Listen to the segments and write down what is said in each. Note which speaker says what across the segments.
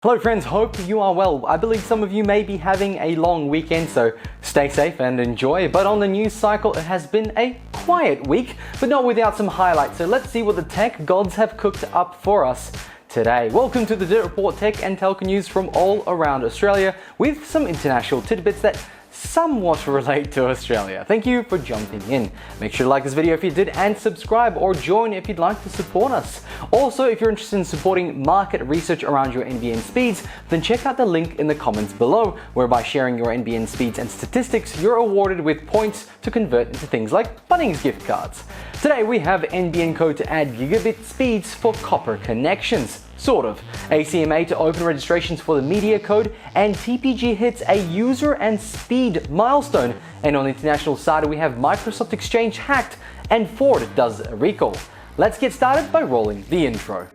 Speaker 1: Hello friends, hope you are well. I believe some of you may be having a long weekend, so stay safe and enjoy. But on the news cycle, it has been a quiet week, but not without some highlights. So let's see what the tech gods have cooked up for us today. Welcome to the DIT Report, tech and telco news from all around Australia, with some international tidbits that somewhat relate to Australia. Thank you for jumping in. Make sure to like this video if you did and subscribe or join if you'd like to support us. Also, if you're interested in supporting market research around your NBN speeds, then check out the link in the comments below, where by sharing your NBN speeds and statistics, you're awarded with points to convert into things like Bunnings gift cards. Today we have NBN code to add gigabit speeds for copper connections. Sort of. ACMA to open registrations for the media code, and TPG hits a user and speed milestone. And on the international side, we have Microsoft Exchange hacked and Ford does a recall. Let's get started by rolling the intro.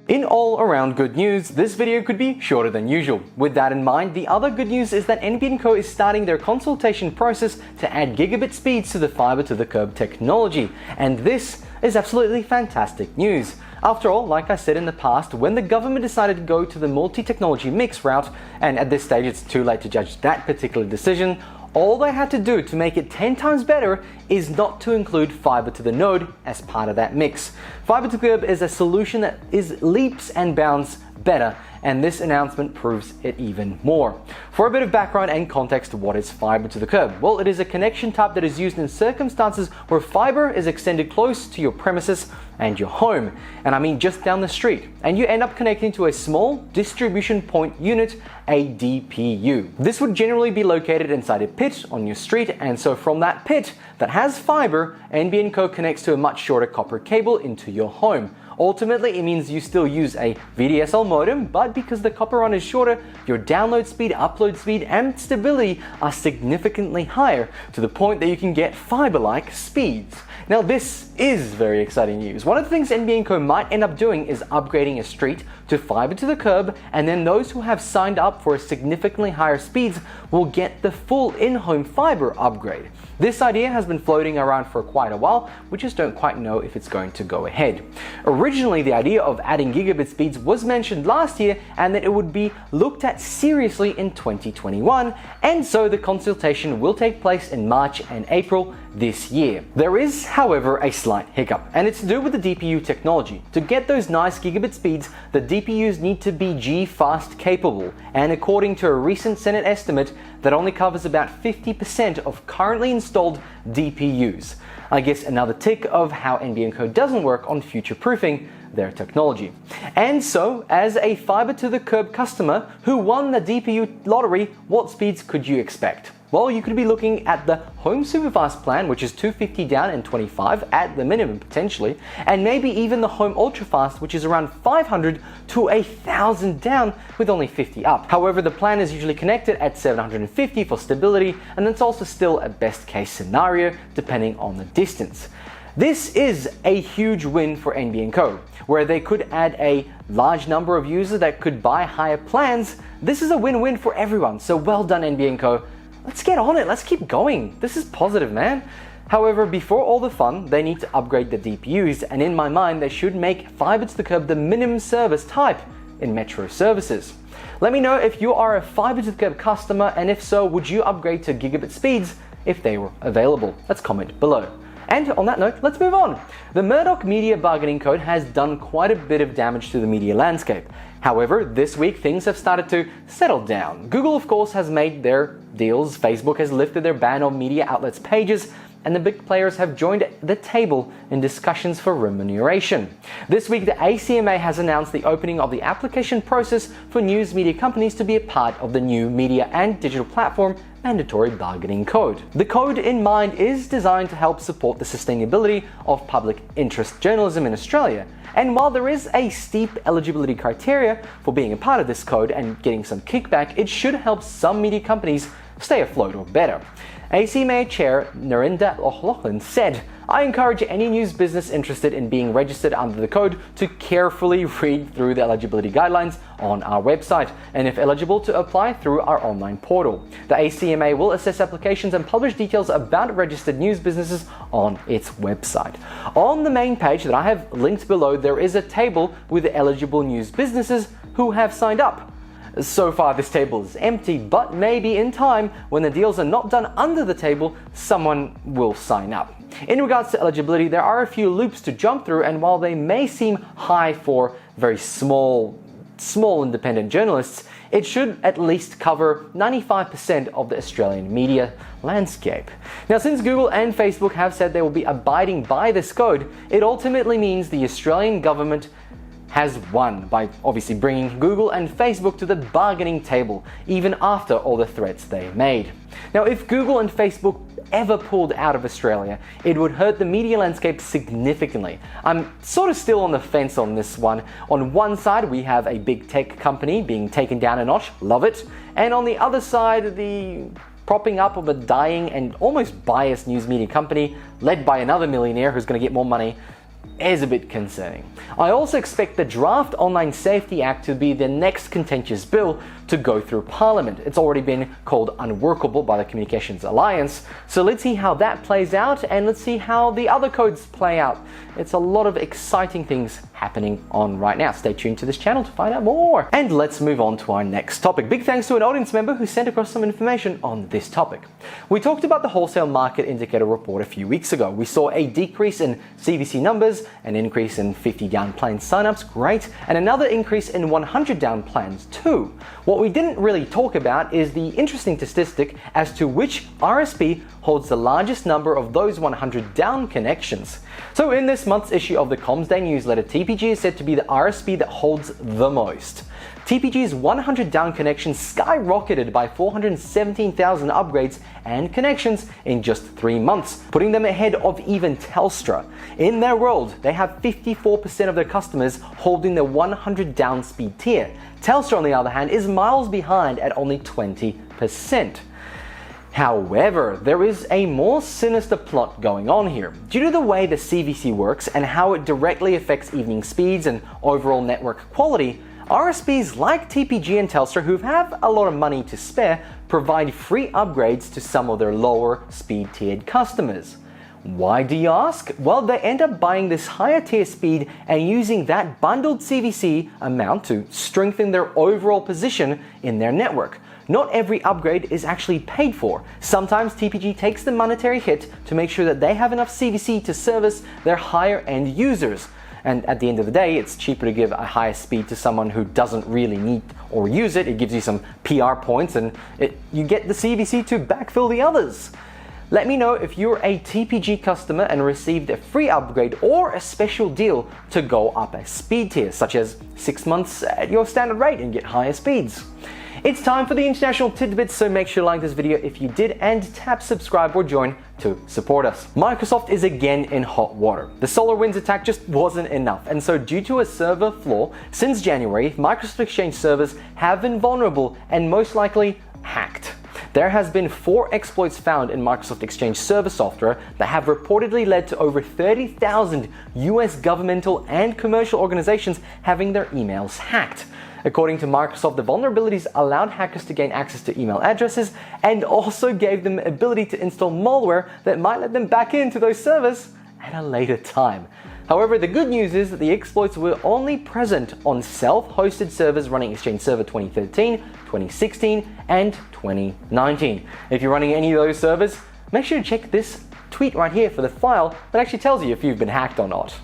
Speaker 1: In all around good news, this video could be shorter than usual. With that in mind, the other good news is that NBN Co is starting their consultation process to add gigabit speeds to the fiber to the curb technology. And this is absolutely fantastic news. After all, like I said in the past, when the government decided to go to the multi-technology mix route, and at this stage it's too late to judge that particular decision, all they had to do to make it 10 times better is not to include fiber to the node as part of that mix. Fiber to the curb is a solution that is leaps and bounds better, and this announcement proves it even more. For a bit of background and context, what is fiber to the curb? Well, it is a connection type that is used in circumstances where fiber is extended close to your premises and your home, and I mean just down the street, and you end up connecting to a small distribution point unit, a DPU. This would generally be located inside a pit on your street, and so from that pit that has fiber, NBN Co connects to a much shorter copper cable into your home. Ultimately, it means you still use a VDSL modem, but because the copper run is shorter, your download speed, upload speed, and stability are significantly higher, to the point that you can get fiber-like speeds. Now, this is very exciting news. One of the things NBN Co might end up doing is upgrading a street to fiber to the curb, and then those who have signed up for significantly higher speeds will get the full in-home fiber upgrade. This idea has been floating around for quite a while. We just don't quite know if it's going to go ahead. Originally, the idea of adding gigabit speeds was mentioned last year, and that it would be looked at seriously in 2021, and so the consultation will take place in March and April this year. There is, however, a slight hiccup, and it's to do with the DPU technology. To get those nice gigabit speeds, the DPUs need to be G.fast capable, and according to a recent Senate estimate, that only covers about 50% of currently installed DPUs. I guess another tick of how NBN Co doesn't work on future-proofing their technology. And so, as a fiber to the curb customer who won the DPU lottery, what speeds could you expect? Well, you could be looking at the Home Superfast plan, which is 250 down and 25 at the minimum potentially, and maybe even the Home Ultrafast, which is around 500 to 1000 down with only 50 up. However, the plan is usually connected at 750 for stability, and that's also still a best case scenario depending on the distance. This is a huge win for NBN Co, where they could add a large number of users that could buy higher plans. This is a win-win for everyone, so well done NBN Co. Let's get on it, let's keep going. This is positive, man. However, before all the fun, they need to upgrade the DPUs, and in my mind, they should make fiber to the curb the minimum service type in metro services. Let me know if you are a fiber to the curb customer, and if so, would you upgrade to gigabit speeds if they were available? Let's comment below. And on that note, let's move on. The Murdoch Media Bargaining Code has done quite a bit of damage to the media landscape. However, this week things have started to settle down. Google, of course, has made their deals, Facebook has lifted their ban on media outlets' pages, and the big players have joined the table in discussions for remuneration. This week, the ACMA has announced the opening of the application process for news media companies to be a part of the new Media and Digital Platform Mandatory Bargaining Code. The code in mind is designed to help support the sustainability of public interest journalism in Australia. And while there is a steep eligibility criteria for being a part of this code and getting some kickback, it should help some media companies stay afloat or better. ACMA Chair Narinder O'Loughlin said, "I encourage any news business interested in being registered under the code to carefully read through the eligibility guidelines on our website, and if eligible to apply through our online portal. The ACMA will assess applications and publish details about registered news businesses on its website." On the main page that I have linked below, there is a table with the eligible news businesses who have signed up. So far this table is empty, but maybe in time, when the deals are not done under the table, someone will sign up. In regards to eligibility, there are a few loops to jump through, and while they may seem high for very small independent journalists, it should at least cover 95% of the Australian media landscape. Now, since Google and Facebook have said they will be abiding by this code, it ultimately means the Australian government has won by obviously bringing Google and Facebook to the bargaining table, even after all the threats they made. Now, if Google and Facebook ever pulled out of Australia, it would hurt the media landscape significantly. I'm sort of still on the fence on this one. On one side, we have a big tech company being taken down a notch, love it, and on the other side, the propping up of a dying and almost biased news media company led by another millionaire who's going to get more money is a bit concerning. I also expect the Draft Online Safety Act to be the next contentious bill to go through Parliament. It's already been called unworkable by the Communications Alliance, so let's see how that plays out, and let's see how the other codes play out. It's a lot of exciting things happening on right now. Stay tuned to this channel to find out more. And let's move on to our next topic. Big thanks to an audience member who sent across some information on this topic. We talked about the Wholesale Market Indicator report a few weeks ago. We saw a decrease in CVC numbers, an increase in 50 down plan signups, great, and another increase in 100 down plans too. What we didn't really talk about is the interesting statistic as to which RSP holds the largest number of those 100 down connections. So in this month's issue of the CommsDay newsletter, TPG is said to be the RSP that holds the most. TPG's 100 down connections skyrocketed by 417,000 upgrades and connections in just 3 months, putting them ahead of even Telstra. In their world, they have 54% of their customers holding the 100 down speed tier. Telstra, on the other hand, is miles behind at only 20%. However, there is a more sinister plot going on here. Due to the way the CVC works and how it directly affects evening speeds and overall network quality, RSPs like TPG and Telstra, who have a lot of money to spare, provide free upgrades to some of their lower speed tiered customers. Why, do you ask? Well, they end up buying this higher tier speed and using that bundled CVC amount to strengthen their overall position in their network. Not every upgrade is actually paid for. Sometimes TPG takes the monetary hit to make sure that they have enough CVC to service their higher end users. And at the end of the day, it's cheaper to give a higher speed to someone who doesn't really need or use it. It gives you some PR points and you get the CVC to backfill the others. Let me know if you're a TPG customer and received a free upgrade or a special deal to go up a speed tier, such as 6 months at your standard rate and get higher speeds. It's time for the international tidbits, so make sure to like this video if you did and tap subscribe or join to support us. Microsoft is again in hot water. The SolarWinds attack just wasn't enough, and so due to a server flaw, since January, Microsoft Exchange servers have been vulnerable and most likely hacked. There has been 4 exploits found in Microsoft Exchange server software that have reportedly led to over 30,000 US governmental and commercial organizations having their emails hacked. According to Microsoft, the vulnerabilities allowed hackers to gain access to email addresses and also gave them the ability to install malware that might let them back into those servers at a later time. However, the good news is that the exploits were only present on self-hosted servers running Exchange Server 2013, 2016, and 2019. If you're running any of those servers, make sure to check this tweet right here for the file that actually tells you if you've been hacked or not.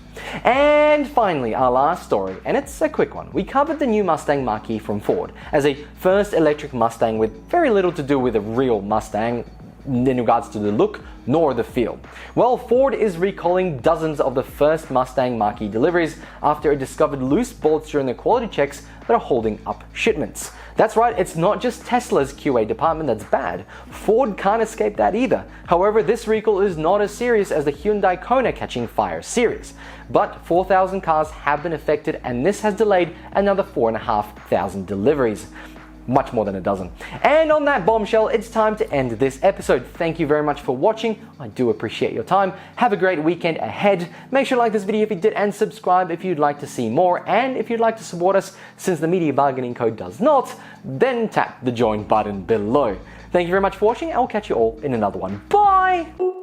Speaker 1: And finally, our last story, and it's a quick one. We covered the new Mustang Mach-E from Ford as a first electric Mustang with very little to do with a real Mustang in regards to the look nor the feel. Well, Ford is recalling dozens of the first Mustang Mach-E deliveries after it discovered loose bolts during the quality checks that are holding up shipments. That's right, it's not just Tesla's QA department that's bad. Ford can't escape that either. However, this recall is not as serious as the Hyundai Kona catching fire series. But 4,000 cars have been affected, and this has delayed another 4,500 deliveries. much more than a dozen. And on that bombshell, it's time to end this episode. Thank you very much for watching. I do appreciate your time. Have a great weekend ahead. Make sure to like this video if you did and subscribe if you'd like to see more. And if you'd like to support us, since the Media Bargaining Code does not, then tap the join button below. Thank you very much for watching. I'll catch you all in another one. Bye!